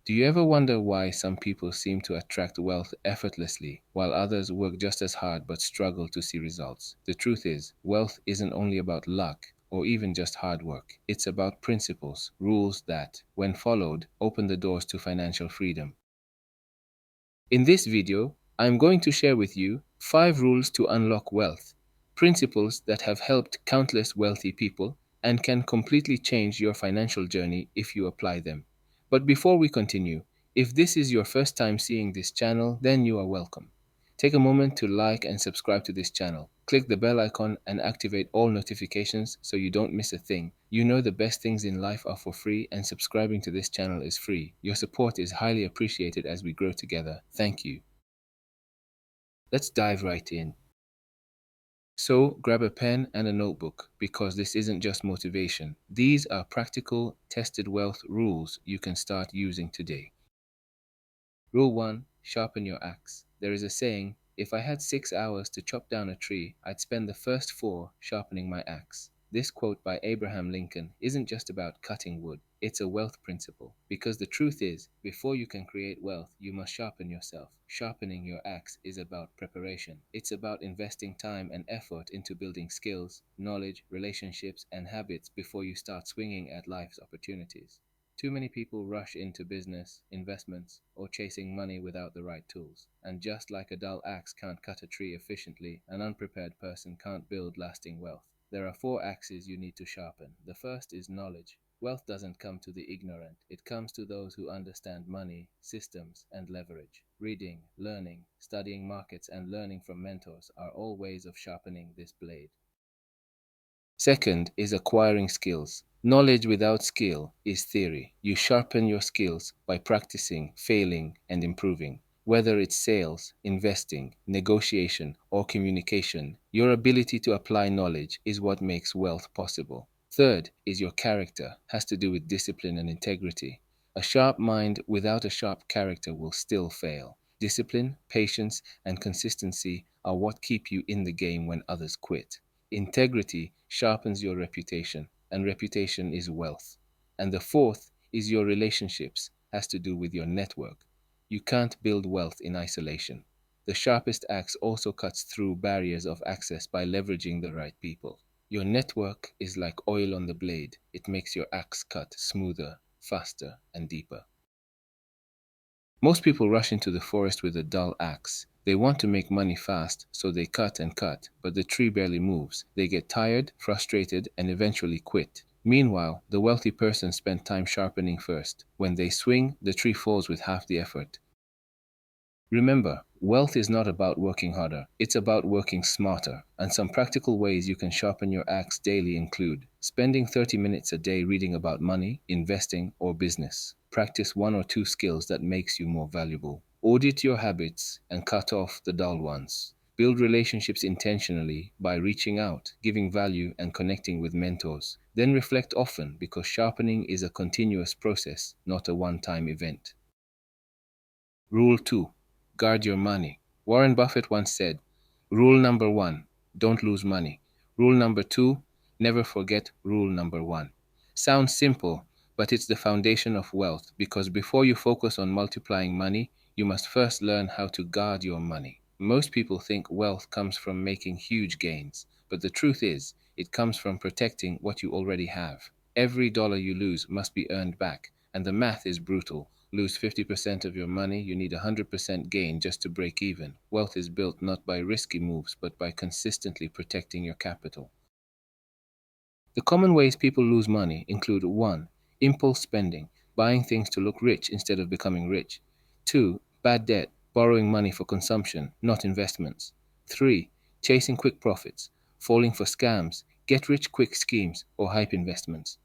Do you ever wonder why some people seem to attract wealth effortlessly while others work just as hard but struggle to see results? The truth is, wealth isn't only about luck or even just hard work. It's about principles, rules that, when followed, open the doors to financial freedom. In this video, I'm going to share with you 5 rules to unlock wealth, principles that have helped countless wealthy people and can completely change your financial journey if you apply them. But before we continue, if this is your first time seeing this channel, then you are welcome. Take a moment to like and subscribe to this channel. Click the bell icon and activate all notifications so you don't miss a thing. You know the best things in life are for free, and subscribing to this channel is free. Your support is highly appreciated as we grow together. Thank you. Let's dive right in. So, grab a pen and a notebook because this isn't just motivation. These are practical, tested wealth rules you can start using today. Rule 1: Sharpen your axe. There is a saying, if I had 6 hours to chop down a tree, I'd spend the first four sharpening my axe. This quote by Abraham Lincoln isn't just about cutting wood, it's a wealth principle. Because the truth is, before you can create wealth, you must sharpen yourself. Sharpening your axe is about preparation. It's about investing time and effort into building skills, knowledge, relationships, and habits before you start swinging at life's opportunities. Too many people rush into business, investments, or chasing money without the right tools. And just like a dull axe can't cut a tree efficiently, an unprepared person can't build lasting wealth. There are 4 axes you need to sharpen. The first is knowledge. Wealth doesn't come to the ignorant. It comes to those who understand money, systems, and leverage. Reading, learning, studying markets, and learning from mentors are all ways of sharpening this blade. Second is acquiring skills. Knowledge without skill is theory. You sharpen your skills by practicing, failing, and improving. Whether it's sales, investing, negotiation, or communication, your ability to apply knowledge is what makes wealth possible. Third is your character, has to do with discipline and integrity. A sharp mind without a sharp character will still fail. Discipline, patience, and consistency are what keep you in the game when others quit. Integrity sharpens your reputation, and reputation is wealth. And the fourth is your relationships, has to do with your network. You can't build wealth in isolation. The sharpest axe also cuts through barriers of access by leveraging the right people. Your network is like oil on the blade. It makes your axe cut smoother, faster, and deeper. Most people rush into the forest with a dull axe. They want to make money fast, so they cut and cut, but the tree barely moves. They get tired, frustrated, and eventually quit. Meanwhile, the wealthy person spent time sharpening first. When they swing, the tree falls with half the effort. Remember, wealth is not about working harder, it's about working smarter. And some practical ways you can sharpen your axe daily include spending 30 minutes a day reading about money, investing, or business. Practice 1 or 2 skills that makes you more valuable. Audit your habits and cut off the dull ones. Build relationships intentionally by reaching out, giving value, and connecting with mentors. Then reflect often because sharpening is a continuous process, not a one-time event. Rule 2: Guard your money. Warren Buffett once said, rule number 1, don't lose money. Rule number 2, never forget rule number 1. Sounds simple, but it's the foundation of wealth because before you focus on multiplying money, you must first learn how to guard your money. Most people think wealth comes from making huge gains, but the truth is, it comes from protecting what you already have. Every dollar you lose must be earned back, and the math is brutal. Lose 50% of your money, you need 100% gain just to break even. Wealth is built not by risky moves, but by consistently protecting your capital. The common ways people lose money include 1. Impulse spending, buying things to look rich instead of becoming rich. 2. Bad debt, borrowing money for consumption, not investments. 3. Chasing quick profits, falling for scams, get rich quick schemes, or hype investments.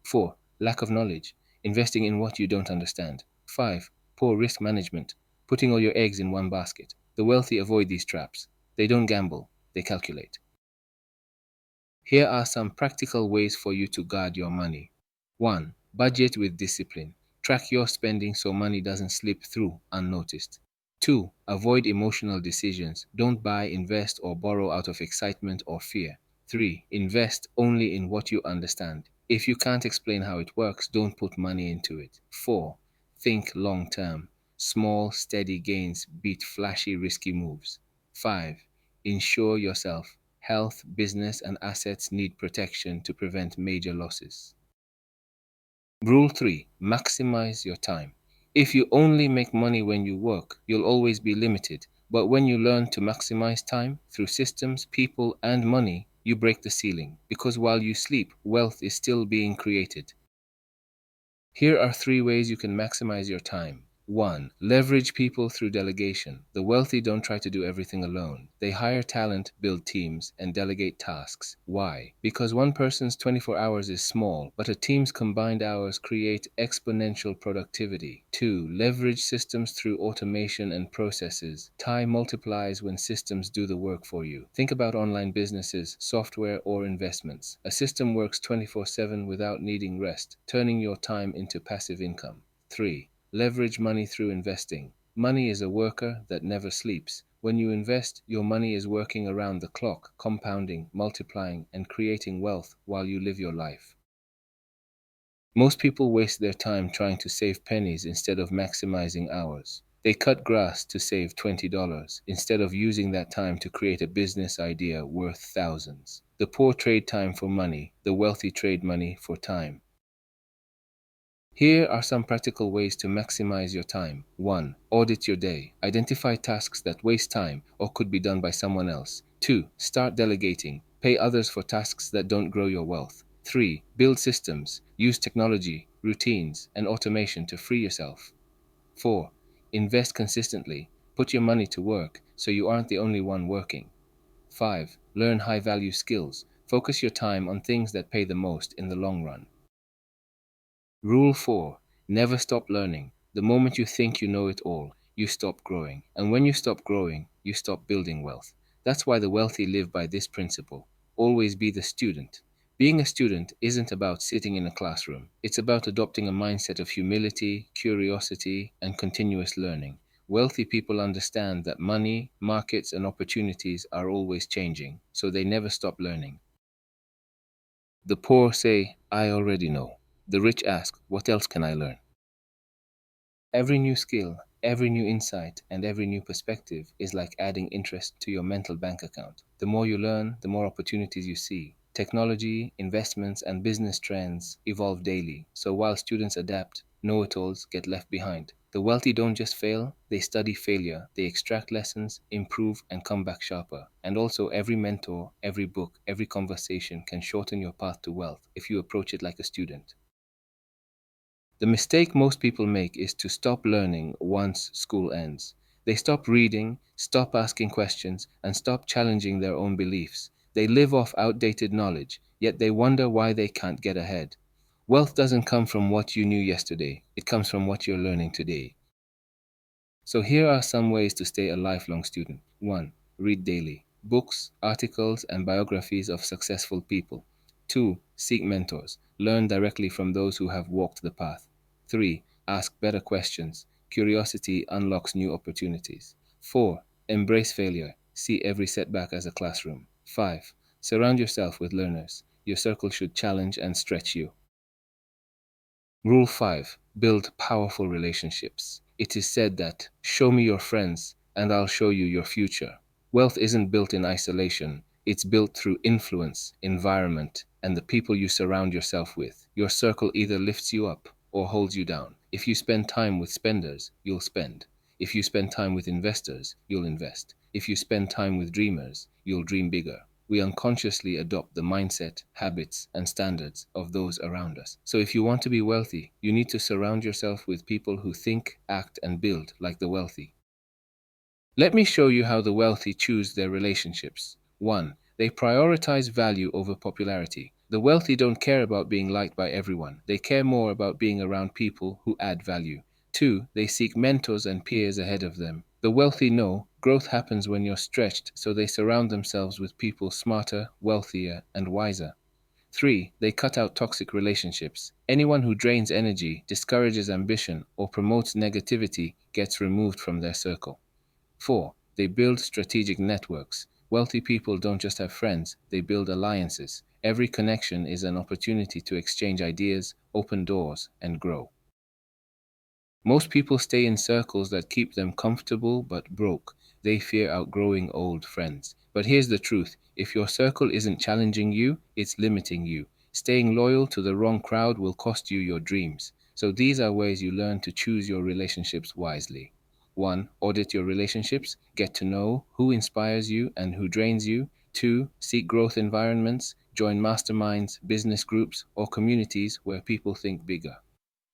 4. Lack of knowledge, investing in what you don't understand. 5. Poor risk management, putting all your eggs in one basket. The wealthy avoid these traps. They don't gamble, they calculate. Here are some practical ways for you to guard your money. 1. Budget with discipline. Track your spending so money doesn't slip through unnoticed. 2. Avoid emotional decisions. Don't buy, invest, or borrow out of excitement or fear. 3. Invest only in what you understand. If you can't explain how it works, don't put money into it. 4. Think long term. Small, steady gains beat flashy, risky moves. 5. Insure yourself. Health, business, and assets need protection to prevent major losses. Rule 3. Maximize your time. If you only make money when you work, you'll always be limited. But when you learn to maximize time through systems, people, and money, you break the ceiling. Because while you sleep, wealth is still being created. Here are 3 ways you can maximize your time. 1. Leverage people through delegation. The wealthy don't try to do everything alone. They hire talent, build teams, and delegate tasks. Why? Because one person's 24 hours is small, but a team's combined hours create exponential productivity. 2. Leverage systems through automation and processes. Time multiplies when systems do the work for you. Think about online businesses, software, or investments. A system works 24/7 without needing rest, turning your time into passive income. 3. Leverage money through investing. Money is a worker that never sleeps. When you invest, your money is working around the clock, compounding, multiplying, and creating wealth while you live your life. Most people waste their time trying to save pennies instead of maximizing hours. They cut grass to save $20 instead of using that time to create a business idea worth thousands. The poor trade time for money, the wealthy trade money for time. Here are some practical ways to maximize your time. 1. Audit your day. Identify tasks that waste time or could be done by someone else. 2. Start delegating. Pay others for tasks that don't grow your wealth. 3. Build systems. Use technology, routines, and automation to free yourself. 4. Invest consistently. Put your money to work so you aren't the only one working. 5. Learn high-value skills. Focus your time on things that pay the most in the long run. Rule 4. Never stop learning. The moment you think you know it all, you stop growing. And when you stop growing, you stop building wealth. That's why the wealthy live by this principle. Always be the student. Being a student isn't about sitting in a classroom. It's about adopting a mindset of humility, curiosity, and continuous learning. Wealthy people understand that money, markets, and opportunities are always changing, so they never stop learning. The poor say, I already know. The rich ask, what else can I learn? Every new skill, every new insight, and every new perspective is like adding interest to your mental bank account. The more you learn, the more opportunities you see. Technology, investments, and business trends evolve daily. So while students adapt, know-it-alls get left behind. The wealthy don't just fail, they study failure. They extract lessons, improve, and come back sharper. And also, every mentor, every book, every conversation can shorten your path to wealth if you approach it like a student. The mistake most people make is to stop learning once school ends. They stop reading, stop asking questions, and stop challenging their own beliefs. They live off outdated knowledge, yet they wonder why they can't get ahead. Wealth doesn't come from what you knew yesterday, it comes from what you're learning today. So here are some ways to stay a lifelong student. 1. Read daily. Books, articles, and biographies of successful people. 2. Seek mentors. Learn directly from those who have walked the path. 3. Ask better questions. Curiosity unlocks new opportunities. 4. Embrace failure. See every setback as a classroom. 5. Surround yourself with learners. Your circle should challenge and stretch you. Rule 5. Build powerful relationships. It is said that, show me your friends, and I'll show you your future. Wealth isn't built in isolation. It's built through influence, environment, and the people you surround yourself with. Your circle either lifts you up or holds you down. If you spend time with spenders, you'll spend. If you spend time with investors, you'll invest. If you spend time with dreamers, you'll dream bigger. We unconsciously adopt the mindset, habits, and standards of those around us. So if you want to be wealthy, you need to surround yourself with people who think, act, and build like the wealthy. Let me show you how the wealthy choose their relationships. 1. They prioritize value over popularity. The wealthy don't care about being liked by everyone. They care more about being around people who add value. 2. They seek mentors and peers ahead of them. The wealthy know growth happens when you're stretched, so they surround themselves with people smarter, wealthier, and wiser. 3. They cut out toxic relationships. Anyone who drains energy, discourages ambition, or promotes negativity gets removed from their circle. 4. They build strategic networks. Wealthy people don't just have friends, they build alliances. Every connection is an opportunity to exchange ideas, open doors, and grow. Most people stay in circles that keep them comfortable but broke. They fear outgrowing old friends. But here's the truth: if your circle isn't challenging you, it's limiting you. Staying loyal to the wrong crowd will cost you your dreams. So these are ways you learn to choose your relationships wisely. 1. Audit your relationships. Get to know who inspires you and who drains you. 2. Seek growth environments. Join masterminds, business groups, or communities where people think bigger.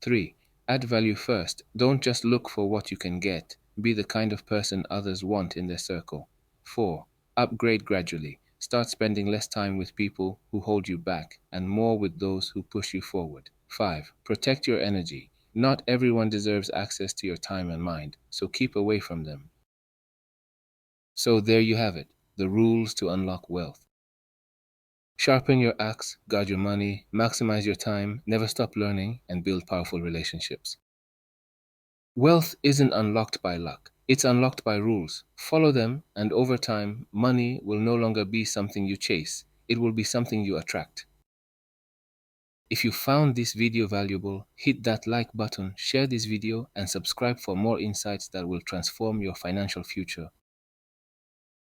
3. Add value first. Don't just look for what you can get. Be the kind of person others want in their circle. 4. Upgrade gradually. Start spending less time with people who hold you back and more with those who push you forward. 5. Protect your energy. Not everyone deserves access to your time and mind, so keep away from them. So there you have it, the rules to unlock wealth. Sharpen your axe, guard your money, maximize your time, never stop learning, and build powerful relationships. Wealth isn't unlocked by luck. It's unlocked by rules. Follow them, and over time, money will no longer be something you chase. It will be something you attract. If you found this video valuable, hit that like button, share this video, and subscribe for more insights that will transform your financial future.